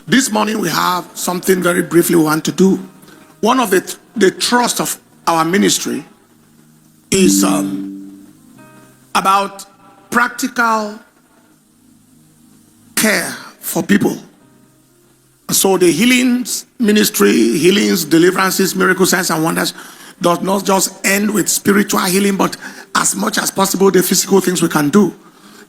This morning we have something very briefly we want to do. One of the trust of our ministry is about practical care for people. So the healings ministry, healings, deliverances, miracles, signs and wonders does not just end with spiritual healing, but as much as possible the physical things we can do.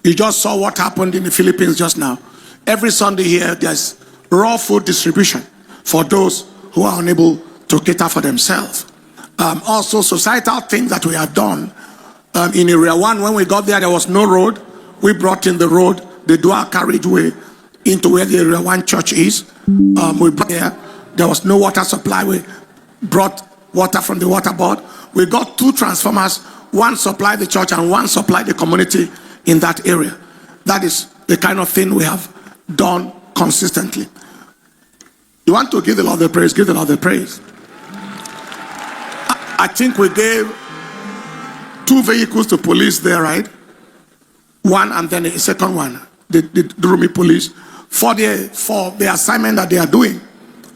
You just saw what happened in the Philippines just now. Every Sunday here there's raw food distribution for those who are unable to cater for themselves. Also societal things that we have done. In Area 1, when we got there was no road. We brought in the road, the dual carriageway into where the Area 1 church is. We brought there was no water supply. We brought water from the water board. We got 2 transformers, one supplied the church and one supplied the community in that area. That is the kind of thing we have done consistently. You want to give the Lord the praise, give the Lord the praise. I think we gave 2 vehicles to police there, right? One and then a second one, the Durumi police, for the assignment that they are doing.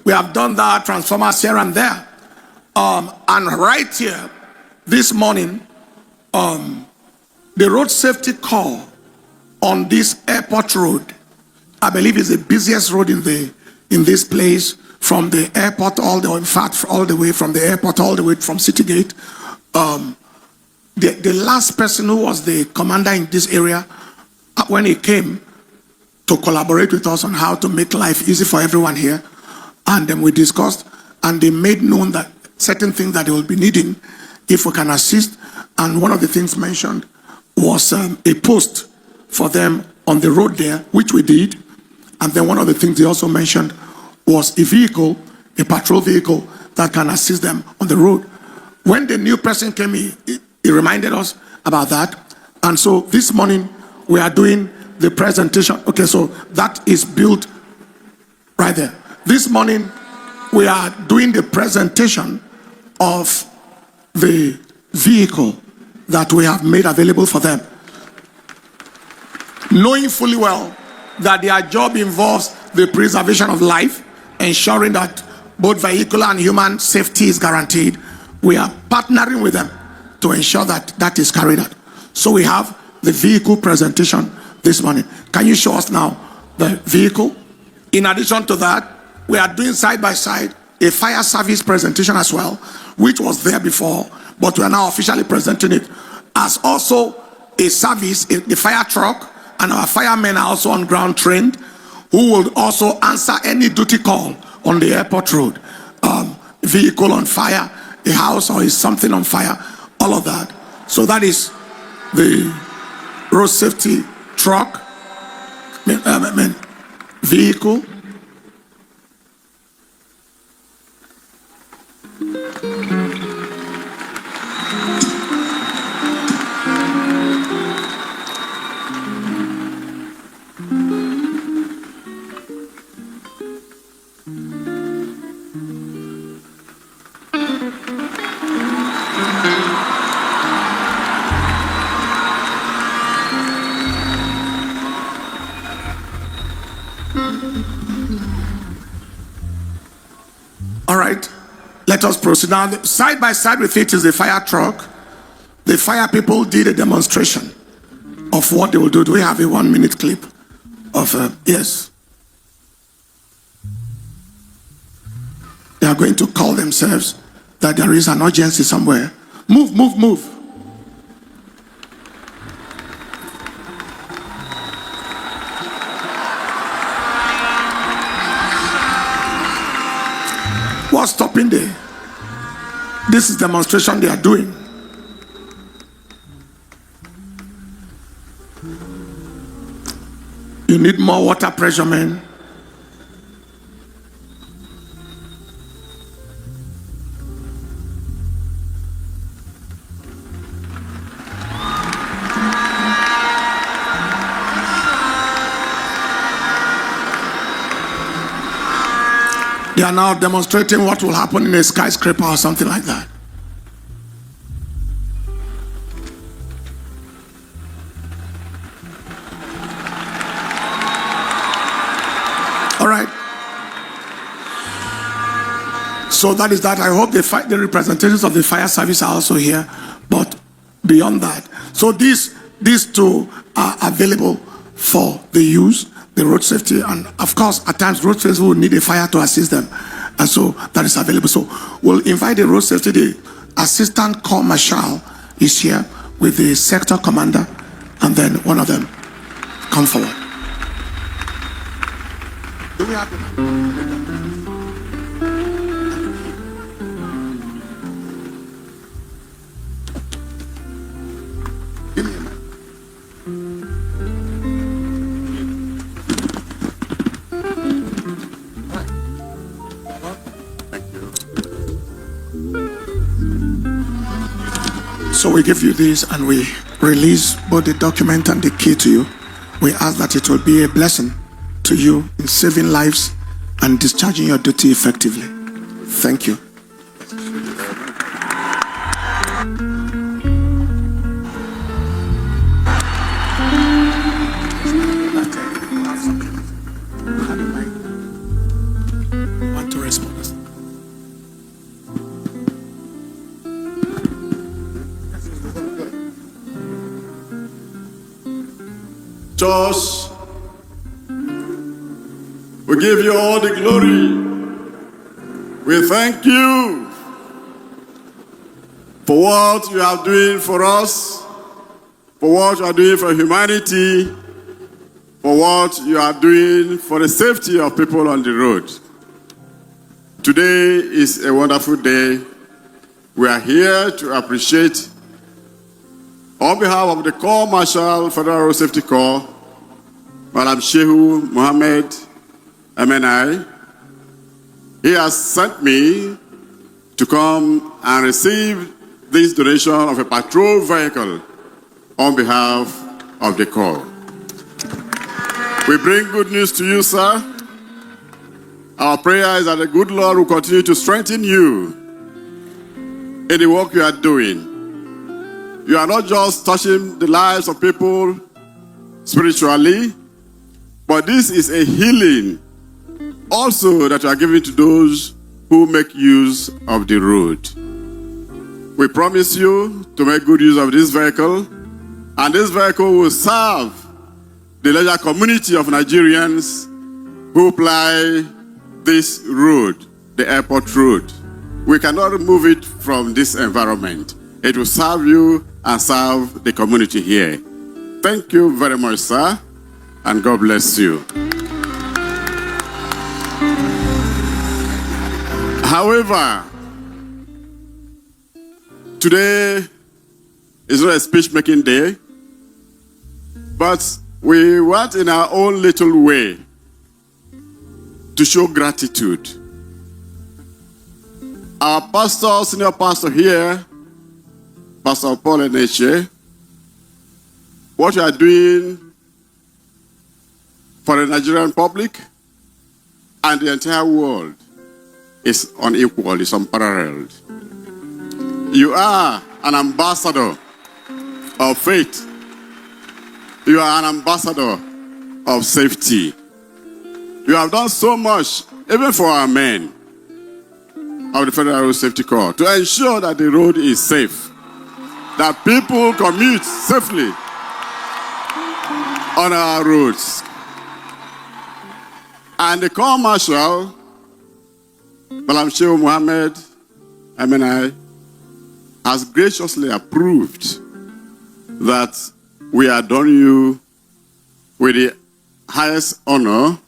We have done that, transformers here and there. And right here, this morning, the road safety call on this airport road, I believe is the busiest road in this place, from the airport all the way, in fact, all the way from the airport all the way from City Gate. The last person who was the commander in this area, when he came to collaborate with us on how to make life easy for everyone here, and then we discussed, and they made known that certain things that they will be needing if we can assist. And one of the things mentioned was a post for them on the road there, which we did. And then one of the things they also mentioned was a vehicle, a patrol vehicle that can assist them on the road. When the new person came, he reminded us about that. And so this morning we are doing the presentation. Okay, so that is built right there. This morning we are doing the presentation of the vehicle that we have made available for them, knowing fully well that their job involves the preservation of life, ensuring that both vehicular and human safety is guaranteed. We are partnering with them to ensure that that is carried out. So we have the vehicle presentation this morning. Can you show us now the vehicle? In addition to that, we are doing side by side a fire service presentation as well, which was there before, but we are now officially presenting it as also a service, the fire truck, and our firemen are also on ground trained, who will also answer any duty call on the airport road. Vehicle on fire, a house or is something on fire, all of that. So that is the road safety truck, vehicle. All right, let us proceed. Now, side by side with it is the fire truck. The fire people did a demonstration of what they will do. Do we have a 1-minute clip of, yes. They are going to call themselves that there is an urgency somewhere. Move, move, move. What's stopping there? This is demonstration they are doing. You need more water pressure, man. They are now demonstrating what will happen in a skyscraper or something like that. All right. So that is that. I hope the representatives of the fire service are also here. But beyond that, so these two are available for the use, the road safety, and of course, at times road safety will need a fire to assist them, and so that is available. So we'll invite the road safety. The assistant corps marshal is here with the sector commander, and then one of them come forward. Do we have the So we give you this and we release both the document and the key to you. We ask that it will be a blessing to you in saving lives and discharging your duty effectively. Thank you. Want to respond? Church, we give you all the glory. We thank you for what you are doing for us, for what you are doing for humanity, for what you are doing for the safety of people on the road. Today is a wonderful day. We are here to appreciate, on behalf of the Corps Marshal, Federal Road Safety Corps, Madam Shehu Mohammed MNI. He has sent me to come and receive this donation of a patrol vehicle on behalf of the Corps. We bring good news to you, sir. Our prayer is that the good Lord will continue to strengthen you in the work you are doing. You are not just touching the lives of people spiritually, but this is a healing also that you are giving to those who make use of the road. We promise you to make good use of this vehicle, and this vehicle will serve the larger community of Nigerians who ply this road, the airport road. We cannot remove it from this environment. It will serve you and serve the community here. Thank you very much, sir, and God bless you. However, today is not a speech-making day, but we want in our own little way to show gratitude. Our pastor, senior pastor here, Pastor Paul Enenche, what you are doing for the Nigerian public and the entire world is unequal, is unparalleled. You are an ambassador of faith. You are an ambassador of safety. You have done so much, even for our men of the Federal Road Safety Corps, to ensure that the road is safe, that people commute safely on our roads. And the Corps Marshal, Madam Shehu Mohammed MNI, has graciously approved that we adorn you with the highest honor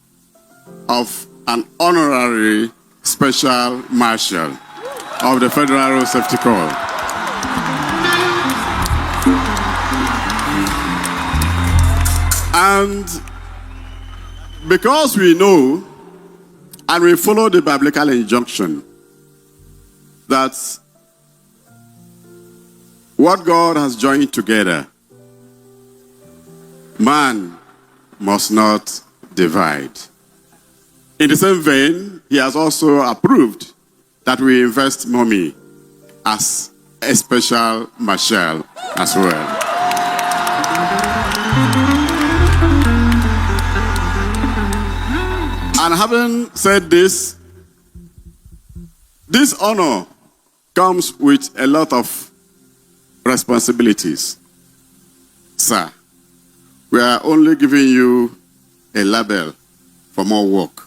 of an honorary special marshal of the Federal Road Safety Corps. And because we know and we follow the biblical injunction that what God has joined together, man must not divide. In the same vein, he has also approved that we invest money as a special marshal as well. And having said this This honor comes with a lot of responsibilities. Sir, we are only giving you a label for more work.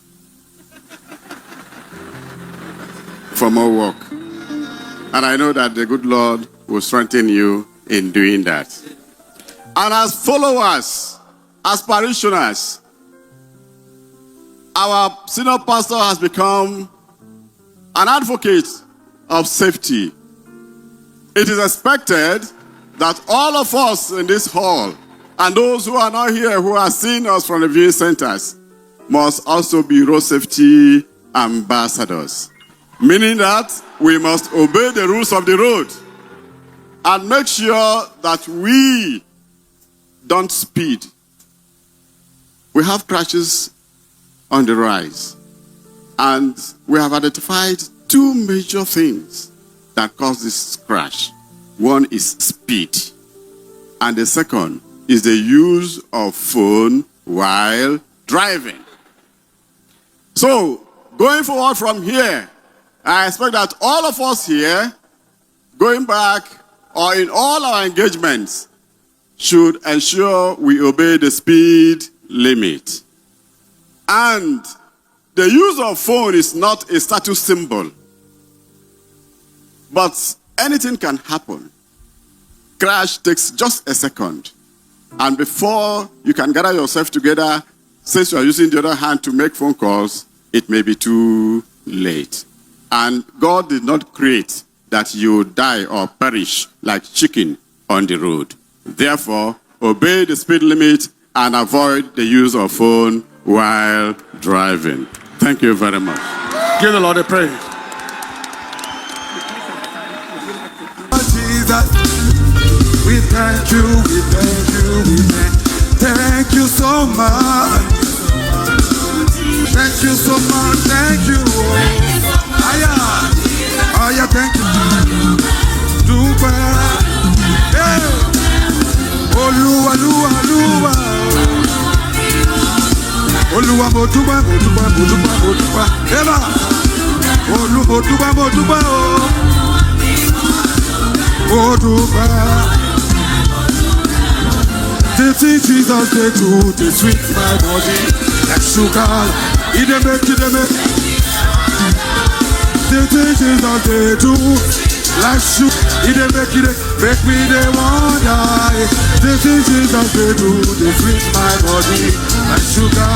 For more work. And I know that the good Lord will strengthen you in doing that. And as followers, as parishioners, our senior pastor has become an advocate of safety. It is expected that all of us in this hall and those who are not here, who are seeing us from the viewing centers, must also be road safety ambassadors. Meaning that we must obey the rules of the road and make sure that we don't speed. We have crashes on the rise, and we have identified two major things that cause this crash. One is speed, and the second is the use of phone while driving. So, going forward from here, I expect that all of us here, going back or in all our engagements, should ensure we obey the speed limit. And the use of phone is not a status symbol. But anything can happen. Crash takes just a second. And before you can gather yourself together, since you are using the other hand to make phone calls, it may be too late. And God did not create that you die or perish like chicken on the road. Therefore, obey the speed limit and avoid the use of phone while driving. Thank you very much. Give the Lord a praise. Jesus, we thank you, we thank you, we thank you so much. Thank you so much, thank you. Aya, thank you. Dupa, Oluwa, Oluwa, Oluwa. Oluwa, Motuba, Motuba, Motuba, Motuba. Eva, Olu, Motuba, Motuba, Motuba. The things Jesus they do, they sweet my body like sugar. It make. The things Jesus they do, like sugar. It make me they wonder. The things Jesus they do, they sweet my body like sugar.